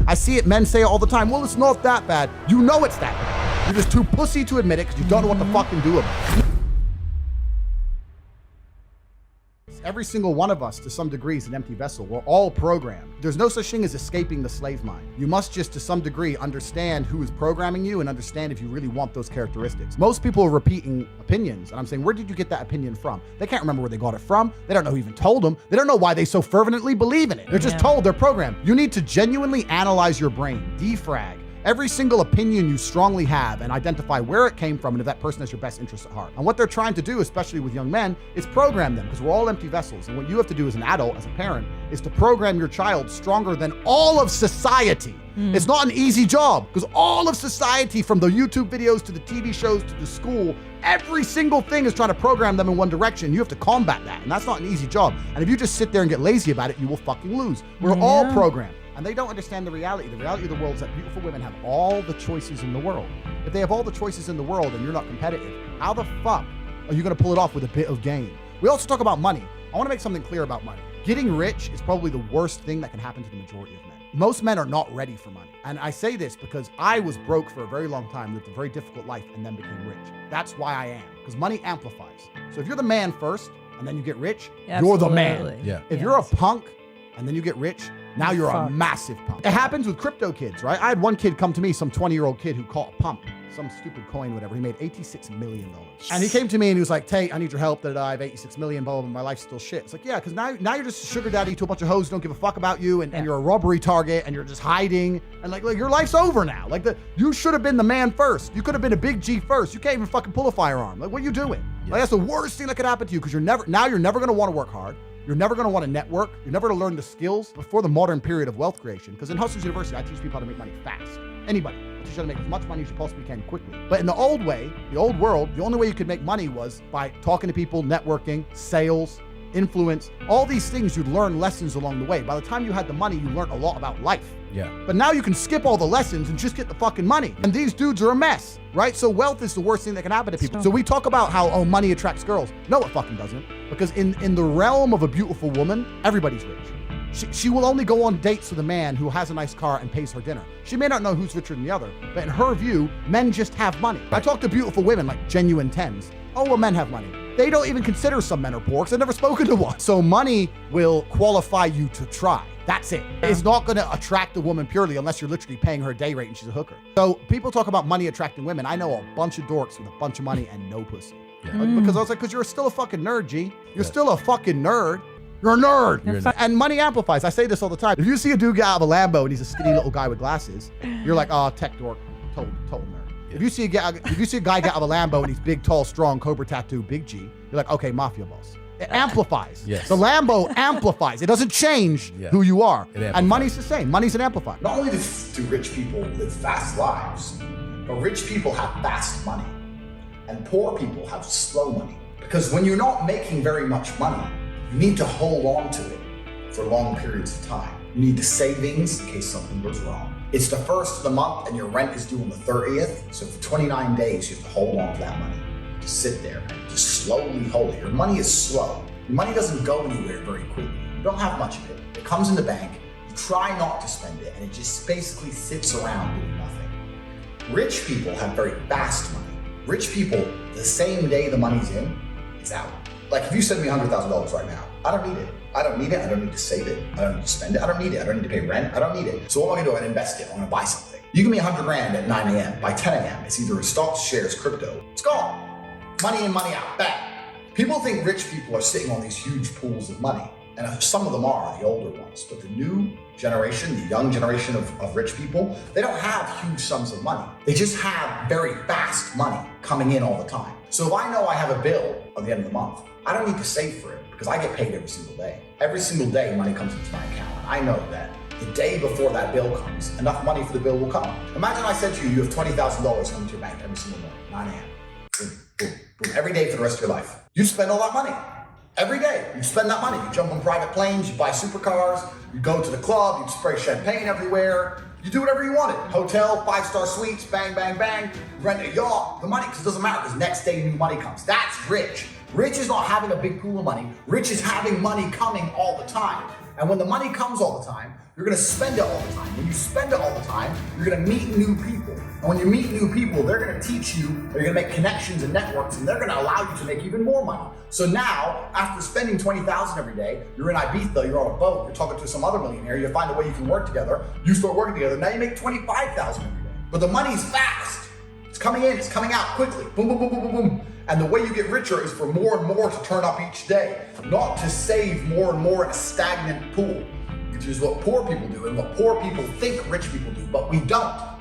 I see it, men say it all the time. Well, it's not that bad. You know it's that bad. You're just too pussy to admit it because you don't know what to fucking do about it. Every single one of us, to some degree, is an empty vessel. We're all programmed. There's no such thing as escaping the slave mind. You must just, to some degree, understand who is programming you and understand if you really want those characteristics. Most people are repeating opinions, and I'm saying, where did you get that opinion from? They can't remember where they got it from. They don't know who even told them. They don't know why they so fervently believe in it. They're just told, they're programmed. You need to genuinely analyze your brain, defrag every single opinion you strongly have and identify where it came from and if that person has your best interest at heart. And what they're trying to do, especially with young men, is program them, because we're all empty vessels. And what you have to do as an adult, as a parent, is to program your child stronger than all of society. It's not an easy job, because all of society, from the YouTube videos to the TV shows to the school, every single thing is trying to program them in one direction. You have to combat that, and that's not an easy job. And if you just sit there and get lazy about it, you will fucking lose. We're all programmed. And they don't understand the reality. The reality of the world is that beautiful women have all the choices in the world. If they have all the choices in the world and you're not competitive, how the fuck are you gonna pull it off with a bit of gain? We also talk about money. I wanna make something clear about money. Getting rich is probably the worst thing that can happen to the majority of men. Most men are not ready for money. And I say this because I was broke for a very long time, lived a very difficult life, and then became rich. That's why I am, because money amplifies. So if you're the man first and then you get rich, you're the man. If you're a punk and then you get rich, now you're a massive pump. It happens with crypto kids, right? I had one kid come to me, some 20-year-old kid who caught a pump, some stupid coin, whatever. He made $86 million. And he came to me and he was like, Tate, I need your help. I have $86 million, blah, blah, blah, my life's still shit. It's like, yeah, because now you're just a sugar daddy to a bunch of hoes who don't give a fuck about you, and you're a robbery target, and you're just hiding. And like your life's over now. Like you should have been the man first. You could have been a big G first. You can't even fucking pull a firearm. Like, what are you doing? Like, that's the worst thing that could happen to you, because you're never gonna want to work hard. You're never gonna want to network. You're never gonna learn the skills before the modern period of wealth creation. Because in Hustlers University, I teach people how to make money fast. Anybody. I teach you how to make as much money as you possibly can quickly. But in the old way, the old world, the only way you could make money was by talking to people, networking, sales, influence, all these things. You'd learn lessons along the way. By the time you had the money, you learned a lot about life. But now you can skip all the lessons and just get the fucking money. And these dudes are a mess, right? So wealth is the worst thing that can happen to people. So we talk about how, oh, money attracts girls. No, it fucking doesn't. Because in the realm of a beautiful woman, everybody's rich. She will only go on dates with a man who has a nice car and pays her dinner. She may not know who's richer than the other, but in her view, men just have money. I talk to beautiful women, like genuine 10s. Oh, well, men have money. They don't even consider some men are poor because they've never spoken to one. So money will qualify you to try. That's it. It's not gonna attract a woman purely unless you're literally paying her a day rate and she's a hooker. So people talk about money attracting women. I know a bunch of dorks with a bunch of money and no pussy. Because I was like, because you're still a fucking nerd, G. You're still a fucking nerd. You're a nerd. And money amplifies. I say this all the time. If you see a dude get out of a Lambo and he's a skinny little guy with glasses, you're like, oh, tech dork, total nerd. If you see a guy get out of a Lambo and he's big, tall, strong, cobra tattoo, big G, you're like, okay, mafia boss. It amplifies. The Lambo amplifies. It doesn't change who you are. And money's the same. Money's an amplifier. Not only do rich people live fast lives, but rich people have fast money. And poor people have slow money. Because when you're not making very much money, you need to hold on to it for long periods of time. You need the savings in case something goes wrong. It's the first of the month and your rent is due on the 30th. So for 29 days, you have to hold on to that money. Just sit there and just slowly hold it. Your money is slow. Your money doesn't go anywhere very quickly. You don't have much of it. It comes in the bank. You try not to spend it and it just basically sits around doing nothing. Rich people have very fast money. Rich people, the same day the money's in, it's out. Like if you send me $100,000 right now, I don't need it. I don't need it. I don't need to save it. I don't need to spend it. I don't need it. I don't need to pay rent. I don't need it. So what am I gonna do? I'm gonna invest it. I'm gonna buy something. You give me 100 grand at 9 a.m. By 10 a.m., it's either stocks, shares, crypto. It's gone. Money in, money out. Bang. People think rich people are sitting on these huge pools of money. And some of them are, the older ones. But the new generation, the young generation of rich people, they don't have huge sums of money. They just have very fast money coming in all the time. So if I know I have a bill at the end of the month, I don't need to save for it because I get paid every single day. Every single day money comes into my account. And I know that the day before that bill comes, enough money for the bill will come. Imagine I said to you, you have $20,000 coming to your bank every single morning, 9 a.m. Boom, boom, boom, every day for the rest of your life. You spend all that money. Every day, you spend that money. You jump on private planes, you buy supercars, you go to the club, you spray champagne everywhere. You do whatever you wanted. Hotel, 5-star suites, bang, bang, bang. Rent a yacht, the money, because it doesn't matter, because next day new money comes. That's rich. Rich is not having a big pool of money. Rich is having money coming all the time. And when the money comes all the time, You're gonna spend it all the time. When you spend it all the time, you're gonna meet new people. And when you meet new people, they're gonna teach you, they're gonna make connections and networks, and they're gonna allow you to make even more money. So now, after spending 20,000 every day, you're in Ibiza, you're on a boat, you're talking to some other millionaire, you find a way you can work together, you start working together, now you make 25,000 every day. But the money's fast. It's coming in, it's coming out quickly. Boom, boom, boom, boom, boom, boom. And the way you get richer is for more and more to turn up each day, not to save more and more in a stagnant pool, which is what poor people do and what poor people think rich people do, but we don't.